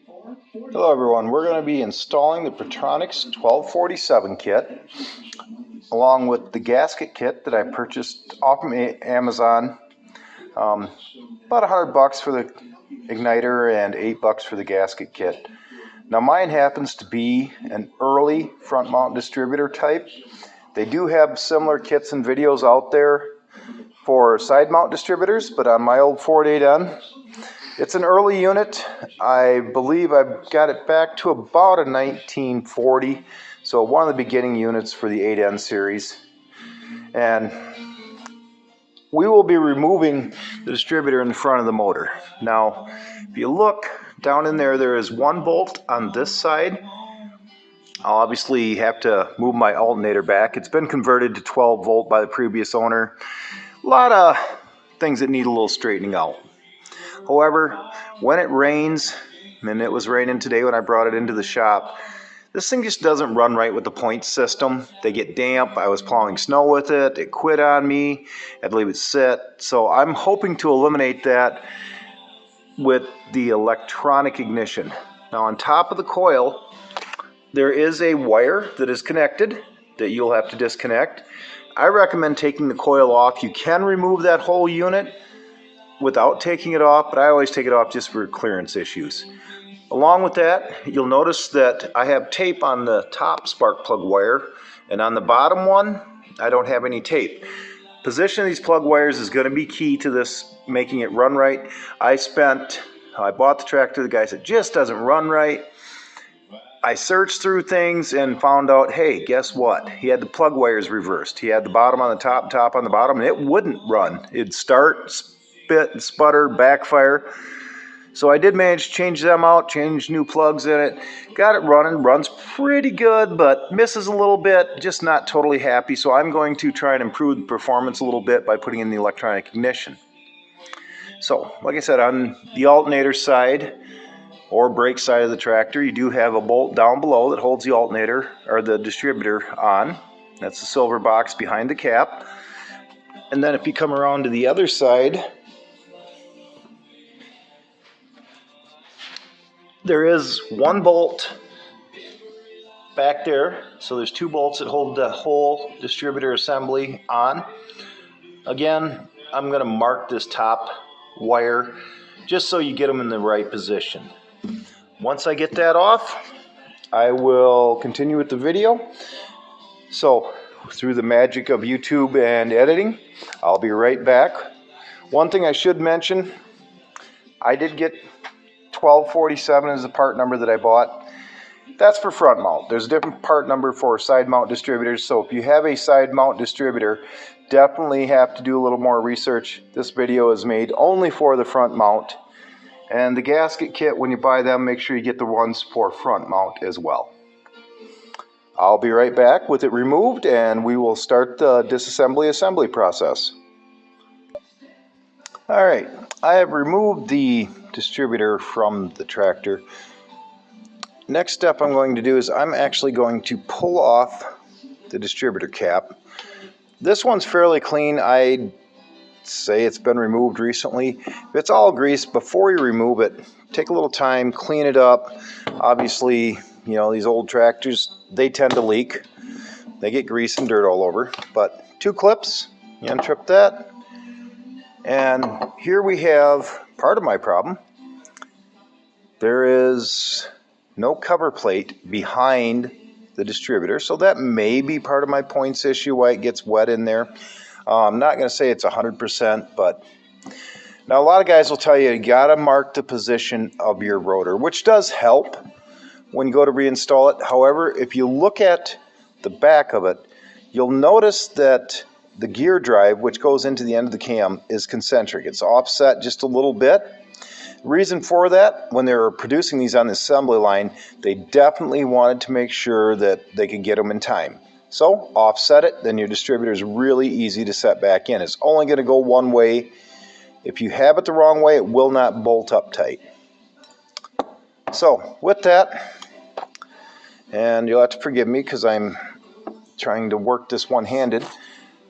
Hello everyone, we're going to be installing the Pertronix 1247 kit along with the gasket kit that I purchased off of Amazon. About $100 for the igniter and $8 for the gasket kit. Now mine happens to be an early front mount distributor type. They do have similar kits and videos out there for side mount distributors, but on my old Ford 8N, it's an early unit. I believe I've got it back to about a 1940, so one of the beginning units for the 8N series. And we will be removing the distributor in the front of the motor. Now, if you look down in there, there is one bolt on this side. I'll obviously have to move my alternator back. It's been converted to 12 volt by the previous owner. A lot of things that need a little straightening out. However, when it rains, and it was raining today when I brought it into the shop, this thing just doesn't run right with the point system. They get damp. I was plowing snow with it. It quit on me. I had to leave it sit. So I'm hoping to eliminate that with the electronic ignition. Now on top of the coil, there is a wire that is connected that you'll have to disconnect. I recommend taking the coil off. You can remove that whole unit without taking it off, but I always take it off just for clearance issues. Along with that, you'll notice that I have tape on the top spark plug wire, and on the bottom one, I don't have any tape. Position of these plug wires is going to be key to this, making it run right. I bought the tractor, the guy said, it just doesn't run right. I searched through things and found out, hey, guess what? He had the plug wires reversed. He had the bottom on the top, top on the bottom, and it wouldn't run. It'd start, spit, and sputter, backfire. So I did manage to change them out, change new plugs in it, got it running, runs pretty good, but misses a little bit, just not totally happy. So I'm going to try and improve the performance a little bit by putting in the electronic ignition. So, like I said, on the alternator side or brake side of the tractor, you do have a bolt down below that holds the alternator or the distributor on. That's the silver box behind the cap. And then if you come around to the other side, there is one bolt back there. So there's two bolts that hold the whole distributor assembly on. Again, I'm going to mark this top wire just so you get them in the right position. Once I get that off, I will continue with the video. So through the magic of YouTube and editing, I'll be right back. One thing I should mention, I did get 1247 is the part number that I bought. That's for front mount. There's a different part number for side mount distributors. So if you have a side mount distributor, definitely have to do a little more research. This video is made only for the front mount. And the gasket kit, when you buy them, make sure you get the ones for front mount as well. I'll be right back with it removed, and we will start the assembly process. All right, I have removed the distributor from the tractor. Next step I'm going to do is I'm actually going to pull off the distributor cap. This one's fairly clean. I'd say it's been removed recently. If it's all greased, before you remove it, take a little time, clean it up. Obviously, you know, these old tractors, they tend to leak. They get grease and dirt all over. But 2 clips, you untrip that. And here we have part of my problem. There is no cover plate behind the distributor, so that may be part of my points issue, why it gets wet in there. I'm not going to say it's 100%, but now a lot of guys will tell you got to mark the position of your rotor, which does help when you go to reinstall it. However, if you look at the back of it, you'll notice that the gear drive, which goes into the end of the cam, is concentric. It's offset just a little bit. Reason for that, when they were producing these on the assembly line, they definitely wanted to make sure that they could get them in time. So offset it, then your distributor is really easy to set back in. It's only going to go one way. If you have it the wrong way, it will not bolt up tight. So with that, and you'll have to forgive me because I'm trying to work this one-handed.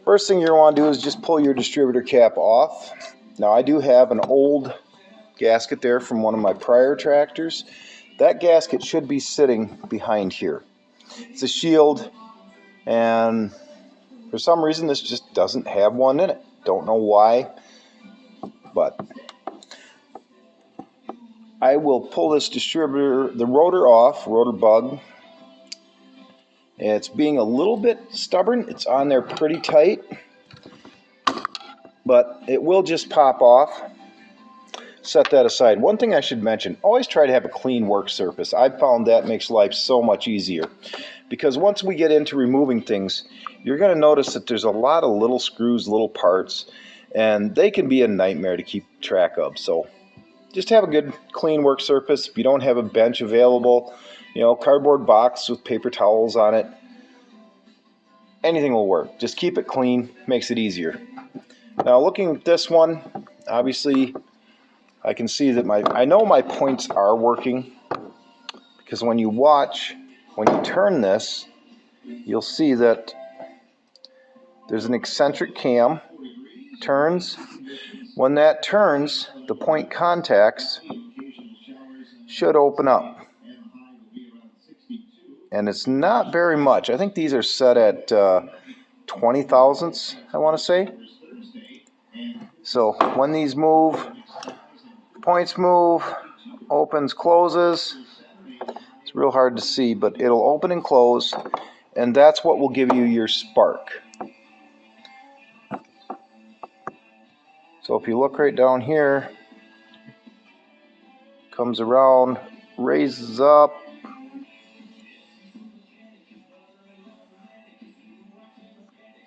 First thing you'll want to do is just pull your distributor cap off. Now I do have an old gasket there from one of my prior tractors that gasket should be sitting behind here. It's a shield, and for some reason this just doesn't have one in it. Don't know why, but I will pull this distributor, the rotor off, rotor bug. It's being a little bit stubborn. It's on there pretty tight, but it will just pop off. Set that aside. One thing I should mention, always try to have a clean work surface. I've found that makes life so much easier, because once we get into removing things, you're going to notice that there's a lot of little screws, little parts, and they can be a nightmare to keep track of. So just have a good clean work surface. If you don't have a bench available, cardboard box with paper towels on it, anything will work. Just keep it clean, makes it easier. Now looking at this one, obviously I can see that I know my points are working, because when you turn this, you'll see that there's an eccentric cam, turns. When that turns, the point contacts should open up. And it's not very much. I think these are set at 20 thousandths, I want to say. So when these move, points move, opens, closes. It's real hard to see, but it'll open and close, and that's what will give you your spark. So if you look right down here, comes around, raises up,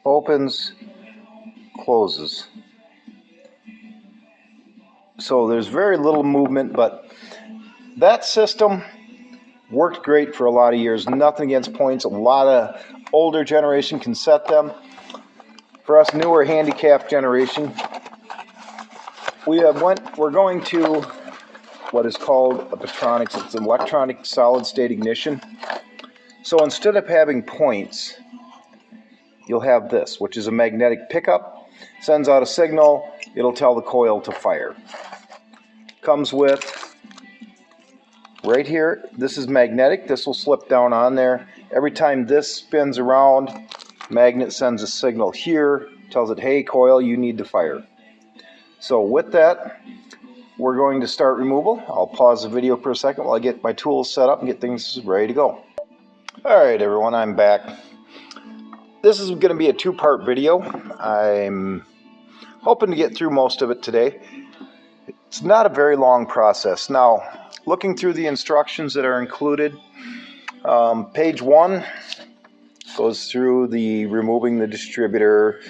opens, closes. So there's very little movement, but that system worked great for a lot of years. Nothing against points. A lot of older generation can set them. For us newer handicapped generation, we're going to what is called a Pertronix. It's an electronic solid state ignition. So instead of having points, you'll have this, which is a magnetic pickup. Sends out a signal. It'll tell the coil to fire. Comes with, right here, this is magnetic. This will slip down on there. Every time this spins around, magnet sends a signal here, tells it, hey coil, you need to fire. So with that, we're going to start removal. I'll pause the video for a second while I get my tools set up and get things ready to go. Alright everyone, I'm back. This is going to be a two-part video. I'm hoping to get through most of it today. It's not a very long process. Now, looking through the instructions that are included, page 1 goes through the removing the distributor,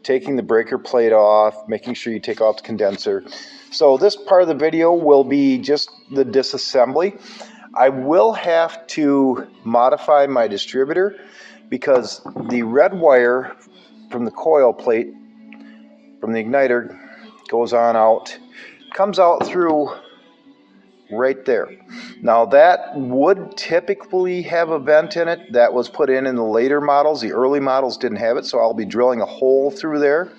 taking the breaker plate off, making sure you take off the condenser. So this part of the video will be just the disassembly. I will have to modify my distributor because the red wire from the coil plate, from the igniter, goes on out, comes out through right there. Now that would typically have a vent in it. That was put in the later models. The early models didn't have it, so I'll be drilling a hole through there.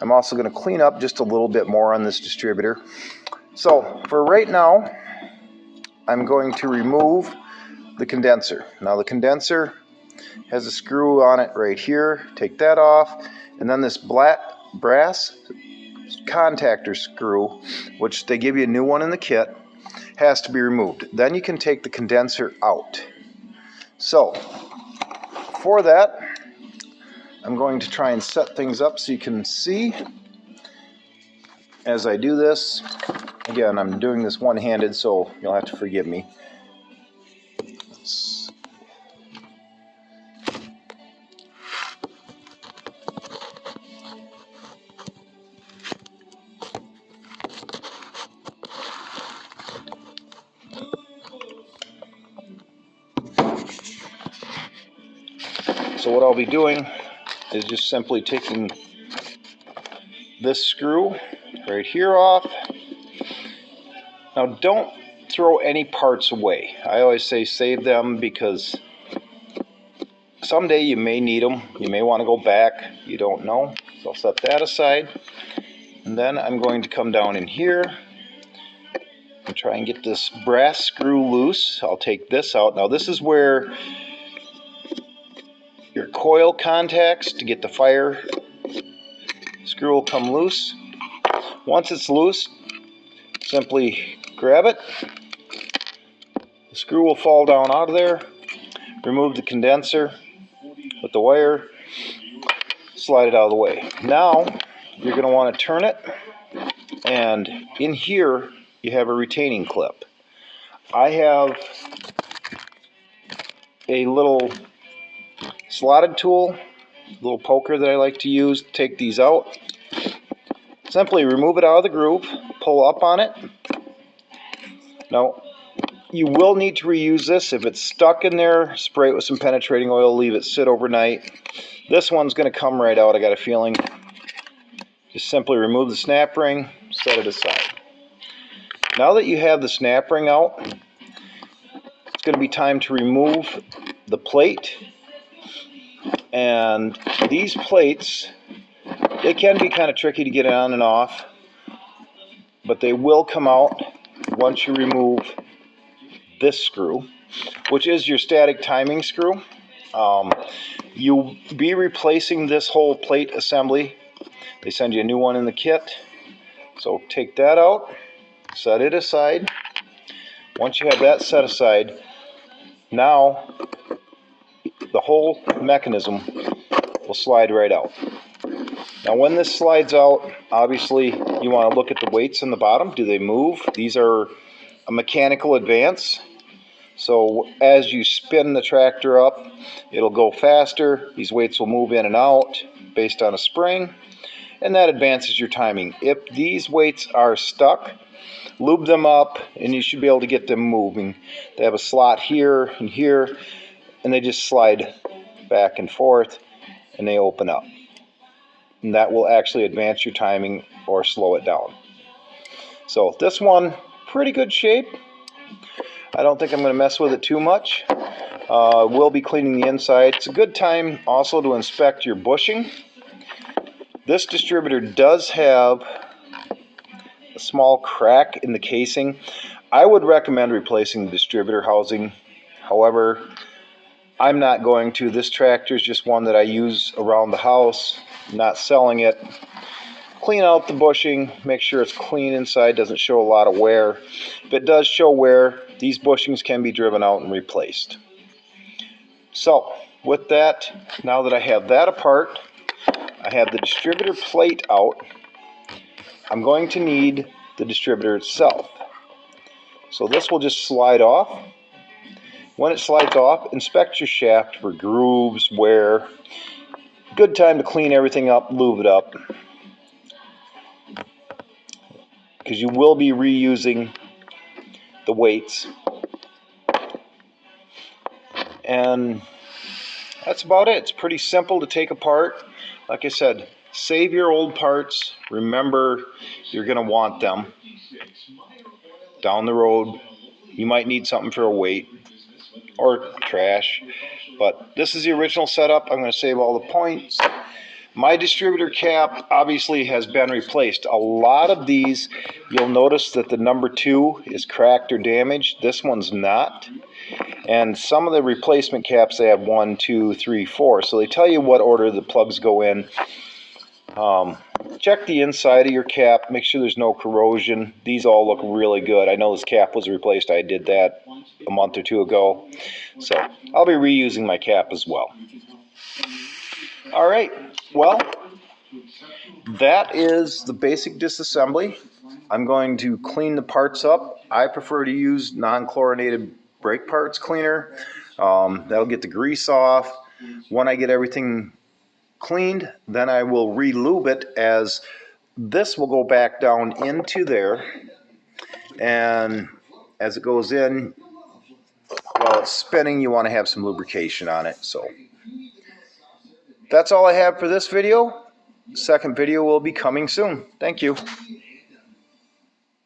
I'm also going to clean up just a little bit more on this distributor. So for right now, I'm going to remove the condenser. Now the condenser has a screw on it right here. Take that off, and then this black brass contactor screw, which they give you a new one in the kit, has to be removed. Then you can take the condenser out. So for that, I'm going to try and set things up so you can see as I do this. Again, I'm doing this one-handed, so you'll have to forgive me. So what I'll be doing is just simply taking this screw right here off. Now don't throw any parts away. I always say save them because someday you may need them. You may want to go back. You don't know. So I'll set that aside. And then I'm going to come down in here and try and get this brass screw loose. I'll take this out. Now this is where your coil contacts to get the fire screw will come loose. Once it's loose, simply grab it. The screw will fall down out of there. Remove the condenser with the wire. Slide it out of the way. Now you're going to want to turn it, and in here you have a retaining clip. I have a little slotted tool, little poker that I like to use to take these out. Simply remove it out of the groove, pull up on it. Now you will need to reuse this. If it's stuck in there, spray it with some penetrating oil, leave it sit overnight. This one's going to come right out, I got a feeling. Just simply remove the snap ring, set it aside. Now that you have the snap ring out, it's going to be time to remove the plate. And these plates, they can be kind of tricky to get on and off, but they will come out once you remove this screw, which is your static timing screw. You'll be replacing this whole plate assembly. They send you a new one in the kit. So take that out, set it aside. Once you have that set aside, now the whole mechanism will slide right out. Now when this slides out, obviously you want to look at the weights in the bottom. Do they move? These are a mechanical advance. So as you spin the tractor up, it'll go faster. These weights will move in and out based on a spring, and that advances your timing. If these weights are stuck, lube them up and you should be able to get them moving. They have a slot here and here, and they just slide back and forth and they open up. And that will actually advance your timing or slow it down. So this one, pretty good shape. I don't think I'm going to mess with it too much. We'll be cleaning the inside. It's a good time also to inspect your bushing. This distributor does have a small crack in the casing. I would recommend replacing the distributor housing. However, I'm not going to. This tractor is just one that I use around the house, not selling it. Clean out the bushing, make sure it's clean inside, doesn't show a lot of wear. If it does show wear, these bushings can be driven out and replaced. So, with that, now that I have that apart, I have the distributor plate out. I'm going to need the distributor itself. So this will just slide off. When it slides off, inspect your shaft for grooves, wear. Good time to clean everything up, lube it up, because you will be reusing the weights. And that's about it. It's pretty simple to take apart. Like I said, save your old parts. Remember, you're going to want them down the road. You might need something for a weight or trash. But this is the original setup. I'm going to save all the points. My distributor cap obviously has been replaced. A lot of these, you'll notice that the number 2 is cracked or damaged. This one's not. And some of the replacement caps, they have 1, 2, 3, 4. So they tell you what order the plugs go in. Check the inside of your cap. Make sure there's no corrosion. These all look really good. I know this cap was replaced. I did that a month or 2 ago. So I'll be reusing my cap as well. All right. Well, that is the basic disassembly. I'm going to clean the parts up. I prefer to use non-chlorinated brake parts cleaner. That'll get the grease off. When I get everything cleaned, then I will re-lube it, as this will go back down into there. And as it goes in, while it's spinning, you want to have some lubrication on it. So that's all I have for this video. Second video will be coming soon. Thank you.